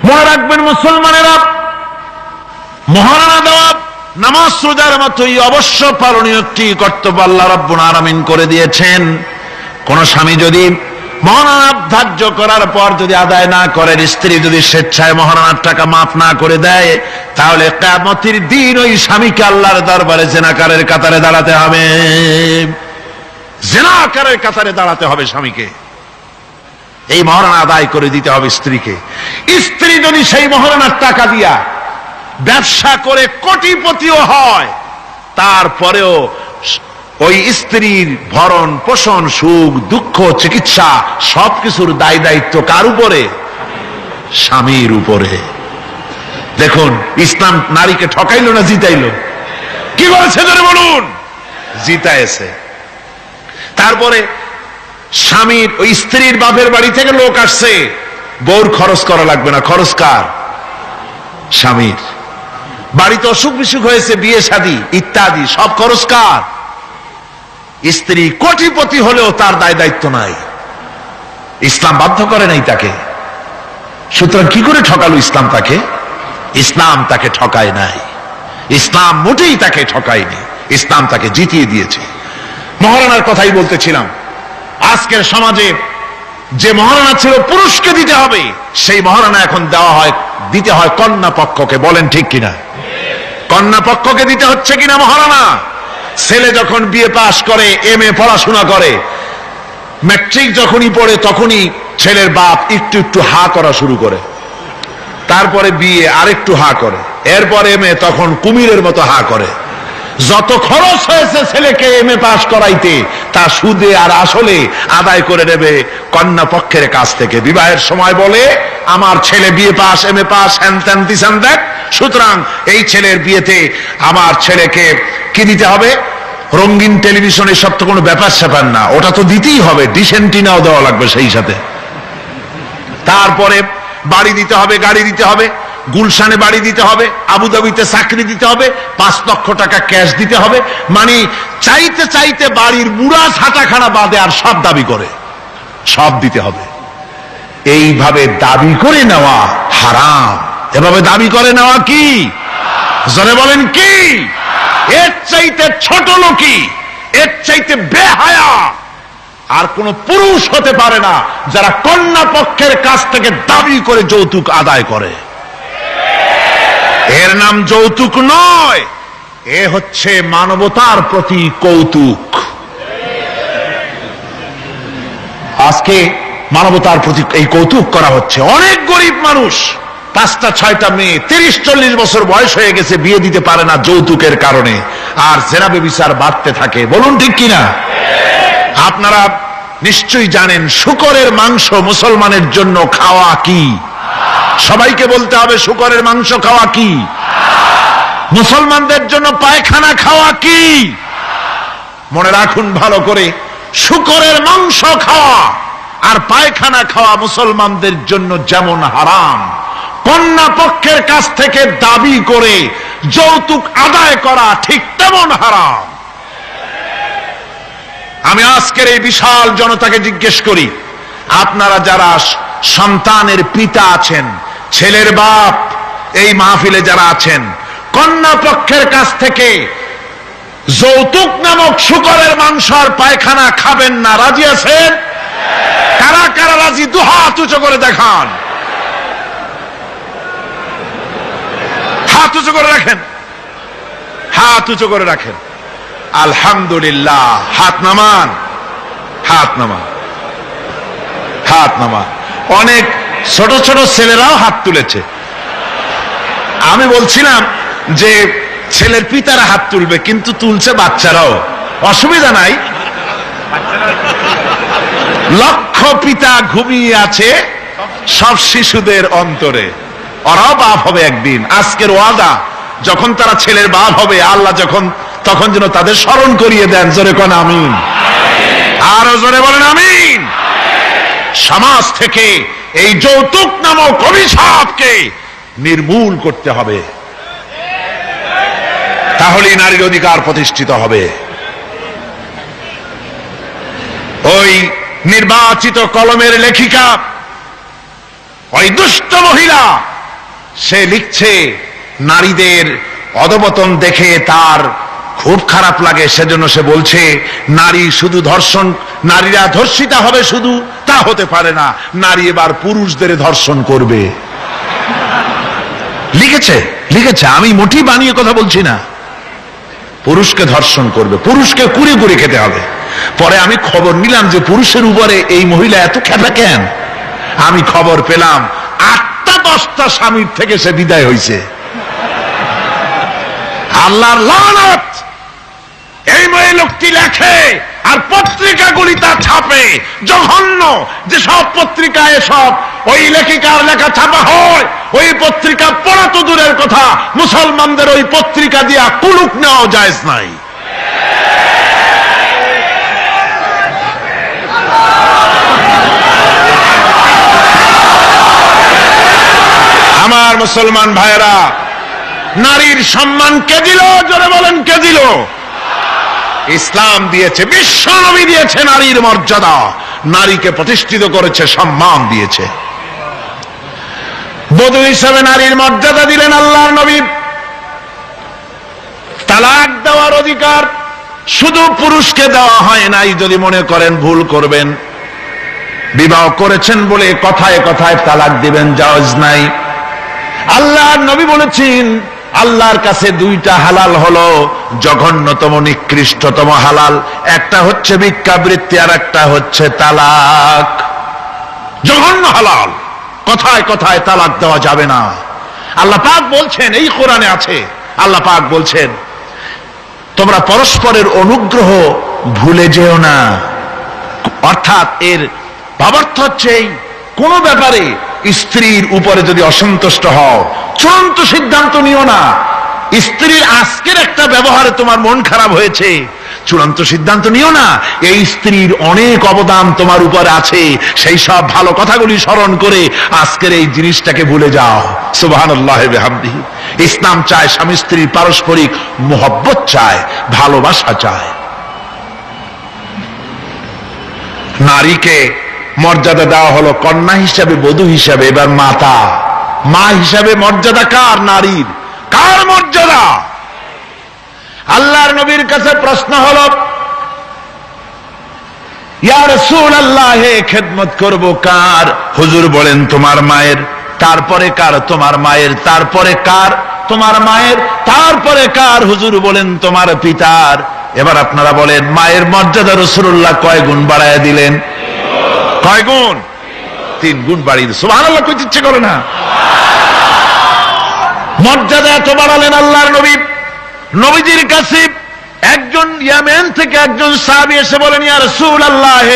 মনে রাখবেন মুসলমানেরা, মহারণা দেওয়া নামাজ রোজার মতোই অবশ্য পালনীয় একটি কর্তব্য আল্লাহ রাব্বুল আলামিন করে দিয়েছেন। কোন স্বামী যদি মহারণা ধার্য করার পর যদি আদায় না করেন, স্ত্রী যদি স্বেচ্ছায় মহারণার টাকা মাফ না করে দেয়, তাহলে কিয়ামতের দিন ওই স্বামীকে আল্লাহর দরবারে জিনাকারের কাতারে দাঁড়াতে হবে। জিনাকারের কাতারে দাঁড়াতে হবে স্বামীকে। এই মহারণা আদায় করে দিতে হবে স্ত্রীকে। স্ত্রী যদি সেই মহারণার টাকা দিয়া ব্যবসা করে কোটিপতিও হয়, তারপরেও ওই স্ত্রীর ভরণ পোষণ, সুখ দুঃখ, চিকিৎসা সবকিছুর দায় দায়িত্ব কার উপরে? স্বামীর উপরে। দেখুন, ইসলাম নারীকে ঠকাইলো না জিতাইলো? কি বলেছে ধরে বলুন? জিতাইছে। তারপরে স্বামীর ওই স্ত্রীর বাপের বাড়ি থেকে লোক আসছে, বউর খরচ করা লাগবে না, খরচ কার? স্বামীর। বাড়িতে অসুখ বিসুখ হয়েছে, বিয়ে শাদী ইত্যাদি সব খরচ কার? স্ত্রী। কোটিপতি হলেও তার দায় দায়িত্ব নাই, ইসলাম বাধ্য করে নাই তাকে। সুতরাং কি করে ঠকালো ইসলাম তাকে? ইসলাম তাকে ঠকায় নাই, ইসলাম মোটেই তাকে ঠকায়নি, ইসলাম তাকে জিতিয়ে দিয়েছে। মহারণার কথাই বলতেছিলাম। আজকের সমাজে যে মহারণা ছিল পুরুষকে দিতে হবে, সেই মহারণা এখন দিতে হয় কন্যা পক্ষকে। বলেন ঠিক কিনা? কন্যা পক্ষকে দিতে হচ্ছে কিনা মহারণা? ছেলে যখন বিএ পাশ করে, এমএ পড়াশোনা করে, ম্যাট্রিক যখনই পড়ে, তখনই ছেলের বাপ একটু একটু হা করা শুরু করে। তারপরে বিএ আরেকটু হা করে, এরপরে এমএ, তখন কুমিরের মতো হা করে। যত খরচ হয়েছে ছেলেকে এমএ পাস করাইতে, তা সুদে আর আসলে আদায় করে নেবে কন্যা পক্ষের কাছ থেকে। বিবাহের সময় বলে, আমার ছেলে বিএ পাস, এমএ পাস, হ্যান ত্যান দিশান দেখ, সুতরাং এই ছেলের বিয়েতে আমার ছেলেকে কি দিতে হবে? রঙিন টেলিভিশন, এসব তো কোনো ব্যাপার স্যাপার না, ওটা তো দিতেই হবে, ডিশ অ্যান্টিনাও দেওয়া লাগবে সেই সাথে। তারপরে বাড়ি দিতে হবে, গাড়ি দিতে হবে, গুলশানে বাড়ি দিতে হবে, আবুধাবিতে চাকরি দিতে হবে, 5 লক্ষ টাকা ক্যাশ দিতে হবে। মানে চাইতে চাইতে বাড়ির মুড়া ছাটাখানা বাদে আর সব দাবি করে, সব দিতে হবে। এইভাবে দাবি করে নেওয়া হারাম। এভাবে দাবি করে নেওয়া কি? জোরে বলেন কি? এর চাইতে ছোট লোকই, এর চাইতে বেহায়া আর কোন পুরুষ হতে পারে না, যারা কন্যা পক্ষের কাছ থেকে দাবি করে যৌতুক আদায় করে। এর নাম যৌতুক নয়, এ হচ্ছে মানবতার প্রতি কৌতুক। আজকে মানবতার প্রতি এই কৌতুক করা হচ্ছে। অনেক গরিব মানুষ, 5টা 6টা মেয়ে, 30-40 বছর বয়স হয়ে গেছে, বিয়ে দিতে পারে না যৌতুকের কারণে, আর জেনা ব্যভিচার বাড়তে থাকে। বলুন ঠিক কিনা? আপনারা নিশ্চয়ই জানেন শূকরের মাংস মুসলমানের জন্য খাওয়া কি? সবাইকে বলতে হবে, শূকরের মাংস খাওয়া কি? মুসলমানদের জন্য পায়খানা খাওয়া কি? মনে রাখুন ভালো করে, শূকরের মাংস খাওয়া আর পায়খানা খাওয়া মুসলমানদের জন্য যেমন হারাম, কন্যা পক্ষের কাছ থেকে দাবি করে যৌতুক আদায় করা ঠিক তেমন হারাম। আমি আজকের এই বিশাল জনতাকে জিজ্ঞেস করি, আপনারা যারা সন্তানের পিতা আছেন, ছেলের বাপ, এই মাহফিলে যারা আছেন, কন্যা পক্ষের কাছ থেকে যৌতুক নামক শূকরের মাংস আর পায়খানা খাবেন না, রাজি আছেন? কারা কারা রাজি? 2 হাত উঁচু করে দেখান। হাত উঁচু করে রাখেন, হাত উঁচু করে রাখেন। আলহামদুলিল্লাহ। হাত নামান, হাত নামান, হাত নামান। অনেক ছোট ছোট ছেলেরাও হাত তুলেছে। আমি বলছিলাম যে ছেলের পিতারা হাত তুলবে, কিন্তু তুলছে বাচ্চারাও, অসুবিধা নাই। লক্ষ পিতা ঘুমিয়ে আছে সব শিশুদের অন্তরে, ওরাও বাপ হবে একদিন। আজকের ওয়াদা, যখন তারা ছেলের বাপ হবে, আল্লাহ তখন যেন তাদের স্মরণ করিয়ে দেন। জোরে কোন আমিন, আরো জোরে বলেন আমিন। সমাজ থেকে এই যৌতুক নামক অভিশাপকে নির্মূল করতে হবে, তাহলেই নারীর অধিকার প্রতিষ্ঠিত হবে। ওই নির্বাচিত কলমের লেখিকা, ওই দুষ্ট মহিলা সে লিখছে নারীদের অধপতন দেখে তার খুব খারাপ লাগে, সেজন্য সে বলছে নারী শুধু ধর্ষণ, নারীরা ধর্ষিতা হবে শুধু তা হতে পারে না, নারী এবার পুরুষদের ধর্ষণ করবে। লিখেছে, আমি মোটেই বানিয়ে কথা বলছি না। পুরুষকে ধর্ষণ করবে, পুরুষকে কুড়ে কুড়ে খেতে হবে। পরে আমি খবর নিলাম যে পুরুষের উপরে এই মহিলা এত খেপে কেন। আমি খবর পেলাম 8টা-10টা স্বামীর থেকে সে বিদায় হয়েছে। আল্লাহর লানত! এই মেয়ে লোকটি লেখে আর পত্রিকাগুলি তা ছাপে। জঘন্য যেসব পত্রিকায় এসব ওই লেখিকার লেখা ছাপা হয়, ওই পত্রিকা পড়া তো দূরের কথা, মুসলমানদের ওই পত্রিকা দিয়া কুলুক নেওয়া জায়েজ নাই। আমার মুসলমান ভাইয়েরা, নারীর সম্মান কে দিল? জোরে বলেন, কে দিল? ইসলাম দিয়েছে, বিশ্ব নবী দিয়েছে নারীর মর্যাদা, নারীকে প্রতিষ্ঠিত করেছে, সম্মান দিয়েছে। বধূ হিসেবে নারীর মর্যাদা দিলেন আল্লাহর নবী। তালাক দেওয়ার অধিকার শুধু পুরুষকে দেওয়া হয় নাই। যদি মনে করেন ভুল করবেন, বিবাহ করেছেন বলে কথায় কথায় তালাক দিবেন, জায়েজ নাই। আল্লাহর নবী বলেছেন আল্লাহর কাছে 2টা হালাল হলো, জঘন্যতম নিকৃষ্টতম হালাল। একটা হচ্ছে ভিক্ষাবৃত্তি আর একটা হচ্ছে তালাক। জঘন্য হালাল, কথায় কথায় তালাক দেওয়া যাবে না। আল্লাহ পাক বলছেন, এই কোরআনে আছে, আল্লাহ পাক বলছেন তোমরা পরস্পরের অনুগ্রহ ভুলে যেও না। অর্থাৎ এর ভাবার্থ হচ্ছে কোন ব্যাপারে স্ত্রীর উপরে যদি অসন্তুষ্ট হও, চূড়ান্ত সিদ্ধান্ত নিও না। স্ত্রীর আজকের একটা ব্যবহারে তোমার মন খারাপ হয়েছে, চূড়ান্ত সিদ্ধান্ত নিও না। এই স্ত্রীর অনেক অবদান তোমার উপরে আছে, সেই সব ভালো কথাগুলি স্মরণ করে আজকের এই জিনিসটাকে ভুলে যাও। সুবহানাল্লাহ ওয়া বিহামদিহি। ইসলাম চায় স্বামী স্ত্রীর পারস্পরিক মোহব্বত চায়, ভালোবাসা চায়। নারীকে মর্যাদা দেওয়া হলো কন্যা হিসাবে, বধূ হিসাবে, এবার মাতা, মা হিসাবে মর্যাদা কার? নারীর। কার মর্যাদা? আল্লাহর নবীর কাছে প্রশ্ন হলো, ইয়া রাসূলুল্লাহ, খেদমত করব কার? হুজুর বলেন তোমার মায়ের। তারপরে কার? তোমার মায়ের। তারপরে কার? তোমার মায়ের। তারপরে কার? হুজুর বলেন তোমার পিতার। এবার আপনারা বলেন মায়ের মর্যাদা রাসূলুল্লাহ কয় গুণ বাড়ায় দিলেন? কয় গুণ? 3 গুণ বাড়িয়ে দিলেন। সুবহানাল্লাহ কইতে ইচ্ছে করে না? মর্যাদা এত বাড়ালেন আল্লাহর নবী। নবীজির কাছে একজন ইয়ামেন থেকে একজন সাহাবী এসে বলেন, ইয়া রাসূলুল্লাহ,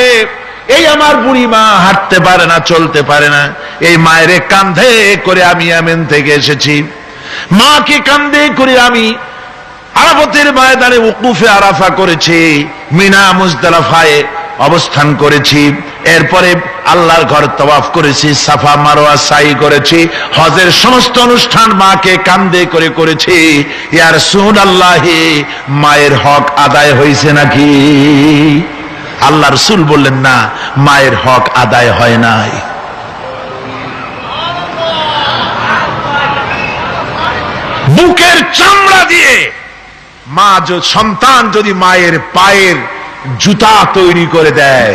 এই আমার বুড়ি মা হাঁটতে পারে না, চলতে পারে না, এই মায়ের কাঁধে করে আমি ইয়ামেন থেকে এসেছি, মাকে কাঁধে করে আমি আরাফাতের ময়দানে উকুফে আরাফা করেছি, মিনা মুজদালিফায় অবস্থান করেছি, এরপরে আল্লাহর ঘর তওয়াফ করেছি, সাফা মারওয়া সাই করেছি, হজের সমস্ত অনুষ্ঠান মাকে কাঁধে করে করেছি। ইয়া রাসূলুল্লাহ, মায়ের হক আদায় হয়েছে নাকি? আল্লাহ রাসূল বললেন না, মায়ের হক আদায় হয় নাই। বুকের চামড়া দিয়ে মা, সন্তান যদি মায়ের পায়ের জুতা তৈরি করে দেয়,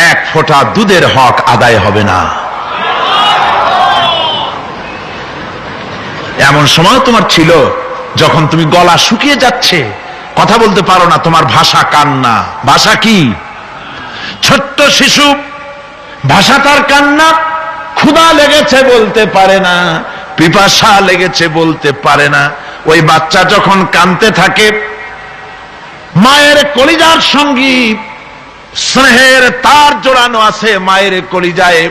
1 ফোঁটা দুধের হক আদায় হবে না। এমন সময় তোমার ছিল যখন তুমি গলা শুকিয়ে যাচ্ছে, কথা বলতে পারো না, তোমার ভাষা কান্না। ভাষা কি? ছোট্ট শিশু, ভাষা তার কান্না। ক্ষুধা লেগেছে বলতে পারে না, পিপাসা লেগেছে বলতে পারে না। ওই বাচ্চা যখন কাঁদতে থাকে, মায়ের কলিজার সঙ্গী স্নেহের তার জোড়ানো আছে, মায়ের কলিজায়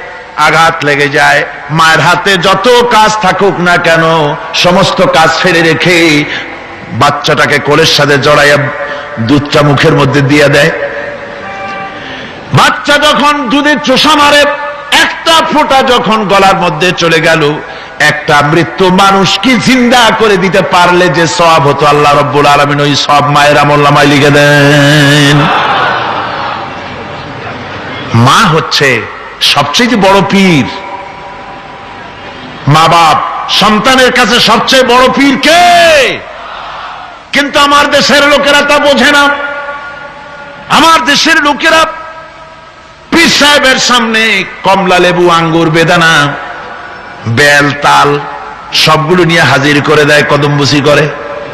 আঘাত লেগে যায়। মায়ের হাতে যত কাজ থাকুক না কেন, সমস্ত কাজ ফেলে রেখে বাচ্চাটাকে কোলের সাথে জড়াইয়া দুধটা মুখের মধ্যে দিয়ে দেয়। বাচ্চা যখন দুধে চোষা মারে, একটা ফোঁটা যখন গলার মধ্যে চলে গেল, একটা মৃত্যু মানুষকে জিন্দা করে দিতে পারলে যে সওয়াব হতো, আল্লাহ রাব্বুল আলামিন ওই সব মায়ের আমলনামায় লিখে দেন। মা হচ্ছে সবচেয়ে বড় পীর। মা বাপ সন্তানের কাছে সবচেয়ে বড় পীর কে? কিন্তু আমার দেশের লোকেরা তা বোঝে না। আমার দেশের লোকেরা পীর সাহেবের সামনে কমলা লেবু, আঙ্গুর, বেদানা, বেল, তাল সবগুলো নিয়ে হাজির করে দেয়, কদমবুসি করে।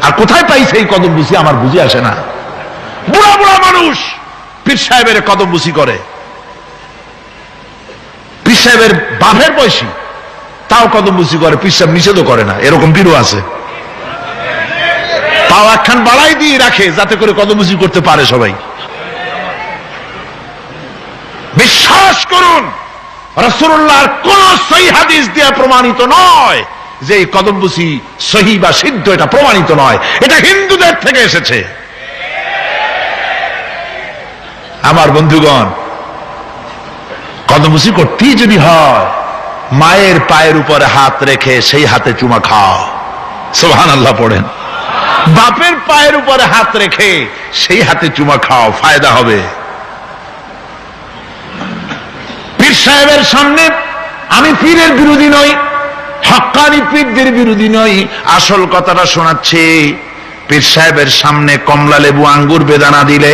আর কোথায় পাইছে এই কদমবুসি আমার বুঝে আসে না। বুড়া বুড়া মানুষ পীর সাহেবের কদমবুসি করে। পীর সাহেবের বাপের বয়সী তাও কদমবুসি করে, পীর সাহেব নিষেধও করে না। এরকম পীরও আছে, তাও একখান বাড়াই দিয়ে রাখে যাতে করে কদমবুসি করতে পারে সবাই। বিশ্বাস করুন, রাসূলুল্লাহর কোন সহিহ হাদিস দিয়ে প্রমাণিত নয় যে এই কদমবুসি সহি বা সিদ্ধ, এটা প্রমাণিত নয়, এটা হিন্দুদের থেকে এসেছে। আমার বন্ধুগণ, কদমবুসি করতেই যদি হয়, মায়ের পায়ের উপরে হাত রেখে সেই হাতে চুমা খাও, সুবহানাল্লাহ পড়েন। বাপের পায়ের উপরে হাত রেখে সেই হাতে চুমা খাও, ফায়দা হবে। পীর সাহেবের সামনে আমি পীরের বিরোধী নই, হক্কানি পীরদের বিরোধী নই, আসল কথাটা শোনাচ্ছি। পীর সাহেবের সামনে কমলা লেবু, আঙ্গুর, বেদানা দিলে,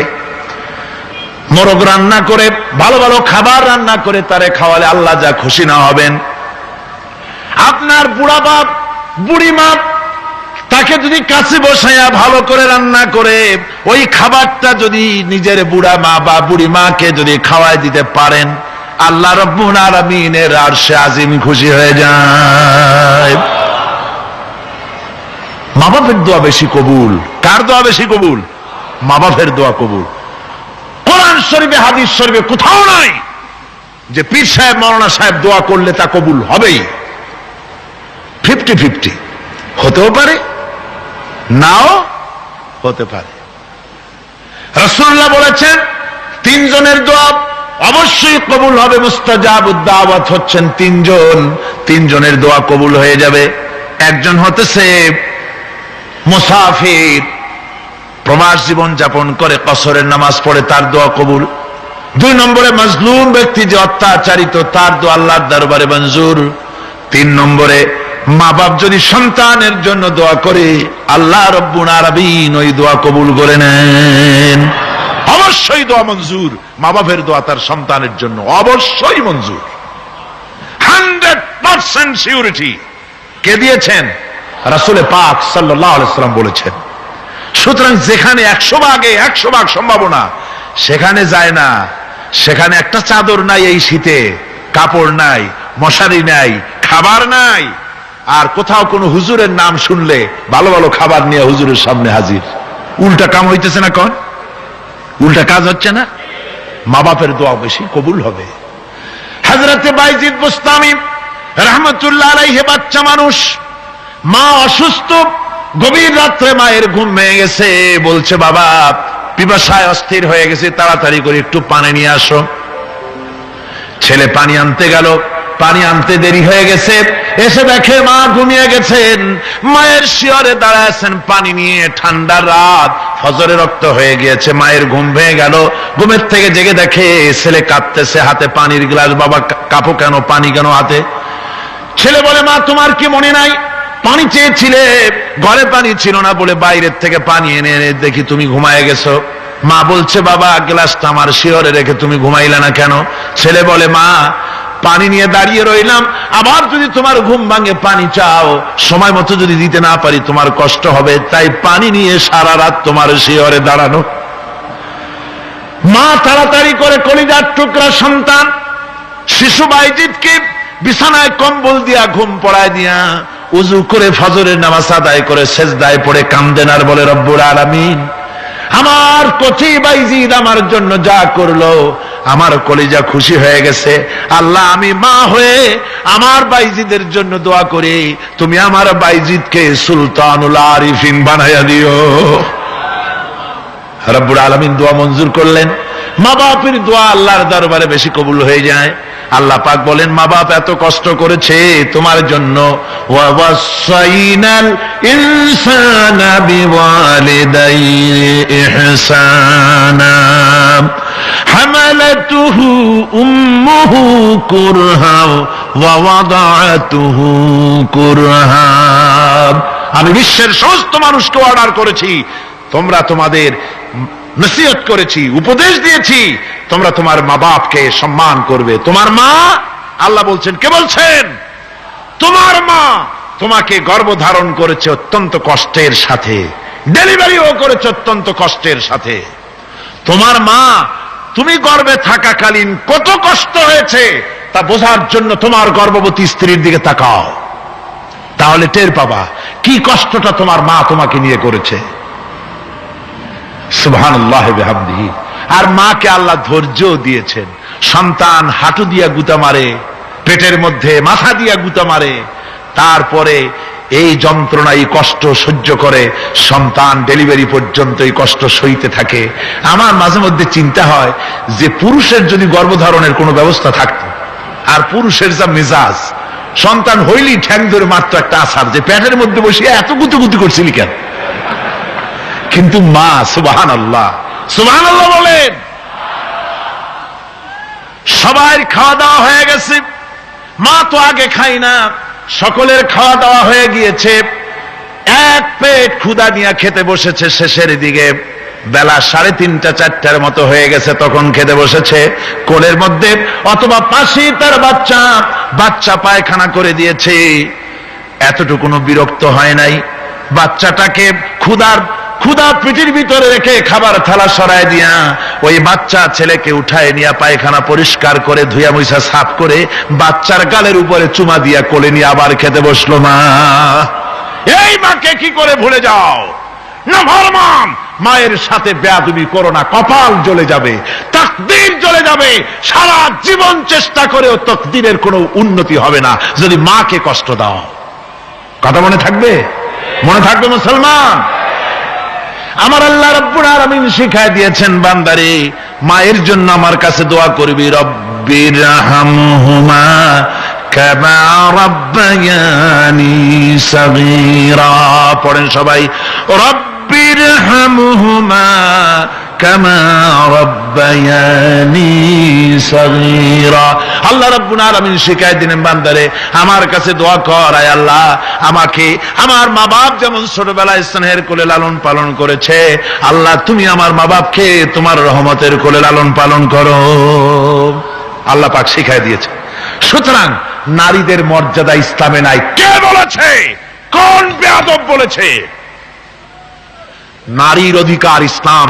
মোরগ রান্না করে, ভালো ভালো খাবার রান্না করে তারে খাওয়ালে আল্লাহ যা খুশি না হবেন। আপনার বুড়া বাপ, বুড়ি মা, তাকে যদি কাছে বসাইয়া ভালো করে রান্না করে ওই খাবারটা যদি নিজের বুড়া মা বা বুড়ি মাকে যদি খাওয়াই দিতে পারেন, আল্লাহ রাব্বুল আলামিনের আরশে আজিম খুশি হয়ে যায়। মা বাপের দোয়া বেশি কবুল। কার দোয়া বেশি কবুল? মা বাপের দোয়া কবুল। কোরআন শরীফে, হাদিস শরীফে কোথাও নাই যে পীর সাহেব, মাওলানা সাহেব দোয়া করলে তা কবুল হবেই। 50-50 হতেও পারে, নাও হতে পারে। রাসূলুল্লাহ বলেছেন 3 জনের দোয়া অবশ্যই কবুল হবে। মুস্তাজাবুদ দাওয়াত হচ্ছেন 3 জন, 3 জনের দোয়া কবুল হয়ে যাবে। একজন হতেছে মুসাফির, প্রবাস জীবন যাপন করে, কসরের নামাজ পড়ে, তার দোয়া কবুল। 2 নম্বরে মাজলুম ব্যক্তি, যে অত্যাচারিত, তার দোয়া আল্লাহর দরবারে মঞ্জুর। 3 নম্বরে মা বাপ যদি সন্তানের জন্য দোয়া করে, আল্লাহ রাব্বুল আলামিন ওই দোয়া কবুল করে নেন। অবশ্যই দোয়া মঞ্জুর। মা বাপের দোয়া তার সন্তানের জন্য অবশ্যই মঞ্জুর, 100% সিউরিটি। কে দিয়েছেন? রাসূল পাক সাল্লাল্লাহু আলাইহি ওয়াসাল্লাম বলেছেন। সুতরাং যেখানে 100 ভাগ সম্ভাবনা, সেখানে যায় না। সেখানে একটা চাদর নাই এই শীতে, কাপড় নাই, মশারি নাই, খাবার নাই, আর কোথাও কোনো হুজুরের নাম শুনলে ভালো ভালো খাবার নিয়ে হুজুরের সামনে হাজির। উল্টা কাম হইতেছে না? কোন উল্টা কাজ হচ্ছে না? মা বাপের দোয়া বেশি কবুল হবে। হযরতে বাইজিদ বুস্তামি রাহমাতুল্লাহ আলাইহি বাচ্চা মানুষ, মা অসুস্থ, গভীর রাত্রে মায়ের ঘুম ভেঙে গেছে, বলছে বাবা পিপাসায় অস্থির হয়ে গেছে, তাড়াতাড়ি করে একটু পানি নিয়ে আসো। ছেলে পানি আনতে গেল, পানি আনতে দেরি হয়ে গেছে, এসে দেখে মা ঘুমিয়ে গেছেন। মায়ের শিয়রে দাঁড়ায় আছেন পানি নিয়ে, ঠান্ডা রাত, ফজরের রক্ত হয়ে গিয়েছে, মায়ের ঘুম ভেঙে গেল। ঘুমের থেকে জেগে দেখে ছেলে কাঁদতেছে, হাতে পানির গ্লাস। বাবা কাঁপো কেন, পানি কেন হাতে? ছেলে বলে মা তোমার কি মনে নাই, পানি চেয়েছিলে, ঘরে পানি ছিল না বলে বাইরের থেকে পানি এনে এনে দেখি তুমি ঘুমায় গেছো। মা বলছে বাবা গ্লাসটা আমার শিয়রে রেখে তুমি ঘুমাইলে না কেন? ছেলে বলে মা পানি নিয়ে দাঁড়িয়ে রইলাম, আবার যদি তোমার ঘুম ভাঙে পানি চাও, সময় মতো যদি দিতে না পারি তোমার কষ্ট হবে, তাই পানি নিয়ে সারা রাত তোমার শিয়রে দাঁড়ানো। মা তাড়াতাড়ি করে কলিজার টুকরা সন্তান শিশু বাইজিদকে বিছানায় কম্বল দিয়া ঘুম পড়ায় দিয়া উযু করে ফজরের নামাজ আদায় করে সেজদায় পড়ে কান্দেন আর বলে রব্বুল আলামিন, আমার কচি বাইজিদ আমার জন্য যা করলো, আমার কলিজা খুশি হয়ে গেছে। আল্লাহ আমি মা হয়ে আমার বাইজিদের জন্য দোয়া করি, তুমি আমার বাইজিদকে সুলতানুল আরিফিন বানাইয়া দিও। রব্বুল আলামিন দোয়া মঞ্জুর করলেন। মা বাপের দোয়া আল্লাহর দরবারে বেশি কবুল হয়ে যায়। আল্লাহ পাক বলেন মা বাপ এত কষ্ট করেছে তোমার জন্য, ওয়া ওয়াসাইনাল ইনসানা বিওয়ালিদাইহি ইহসানা হামালাতুহু উম্মুহু কুরহা ওয়া ওয়াদাতুহু কুরহা। আমি বিশ্বের সমস্ত মানুষকে অর্ডার করেছি, তোমরা তোমাদের নসিহত করেছি, উপদেশ দিয়েছি, তোমরা তোমার মা বাপকে সম্মান করবে। তোমার মা, আল্লাহ বলছেন, কে বলছেন? তোমার মা তোমাকে গর্ভধারণ করেছে অত্যন্ত কষ্টের সাথে, ডেলিভারিও করেছে অত্যন্ত কষ্টের সাথে। তোমার মা তুমি গর্ভে থাকাকালীন কত কষ্ট হয়েছে তা বোঝার জন্য তোমার গর্ভবতী স্ত্রীর দিকে তাকাও, তাহলে টের পাবা কি কষ্টটা তোমার মা তোমাকে নিয়ে করেছে। সুবহানাল্লাহি ওয়া বিহামদিহি। আর মাকে আল্লাহ ধৈর্য দিয়েছেন। সন্তান হাঁটু দিয়া গুতা মারে, পেটের মধ্যে মাথা দিয়া গুতা মারে, তারপরে এই যন্ত্রণা, এই কষ্ট সহ্য করে সন্তান ডেলিভারি পর্যন্ত এই কষ্ট সইতে থাকে। আমার মাঝে মধ্যে চিন্তা হয় যে পুরুষের যদি গর্ভধারণের কোনো ব্যবস্থা থাকতো, আর পুরুষের যা মেজাজ, সন্তান হইলেই ঠ্যাং ধরে মারতো একটা আছাড়, যে পেটের মধ্যে বসে এত গুতুগুতি করছিলি কেন? কিন্তু মা, সুবহানাল্লাহ, সুবহানাল্লাহ বলেন। সবার খাওয়া দাওয়া হয়ে গেছে, মা তো আগে খাই না, সকলের খাওয়া দাওয়া হয়ে গিয়েছে, এক পেট ক্ষুধা নিয়ে খেতে বসেছে। শেষের দিকে বেলা 3:30 4টার মতো হয়ে গেছে, তখন খেতে বসেছে। কোলের মধ্যে অথবা পাশে তার বাচ্চা পায়খানা করে দিয়েছে। এতটুকুনো বিরক্ত হয় নাই, বাচ্চাটাকে ক্ষুধা পেটের ভিতরে রেখে খাবার থালা সরায় দিয়া ওই বাচ্চা ছেলেকে উঠায় নিয়ে পায়খানা পরিষ্কার করে ধুয়া মুছা সাফ করে বাচ্চার গালের উপরে চুমা দিয়া কোলে নিয়ে আবার খেতে বসলো মা। এই মাকে কি করে ভুলে যাও? না ফরমান, মায়ের সাথে বেয়াদবি করো না, কপাল জ্বলে যাবে, তাকদীর জ্বলে যাবে। সারা জীবন চেষ্টা করেও তাকদীরের কোনো উন্নতি হবে না যদি মাকে কষ্ট দাও। কথা মনে থাকবে? মনে থাকবে মুসলমান? আমার আল্লাহ রাব্বুল আলামিন শিখায় দিয়েছেন, বান্দারে মায়ের জন্য আমার কাছে দোয়া করবি, রব্বিরহামহুমা কামা রাব্বায়ানি সাগীরা। পড়েন সবাই, রব্বিরহামহুমা কামা রাব্বায়ানি সাগীরা। আল্লাহ রাব্বুল আলামিন শিখায় দিলেন, বান্দারে আমার কাছে দোয়া কর, আয় আল্লাহ আমাকে আমার মা বাপ যেমন ছোটবেলায় স্নেহের কোলে লালন পালন করেছে, আল্লাহ তুমি আমার মা বাপকে তোমার রহমতের কোলে লালন পালন করো। আল্লাহ পাক শিখায় দিয়েছে। সুতরাং নারীদের মর্যাদা ইসলামে নাই। কে বলেছে? কোন বেয়াদব বলেছে? নারীর অধিকার ইসলাম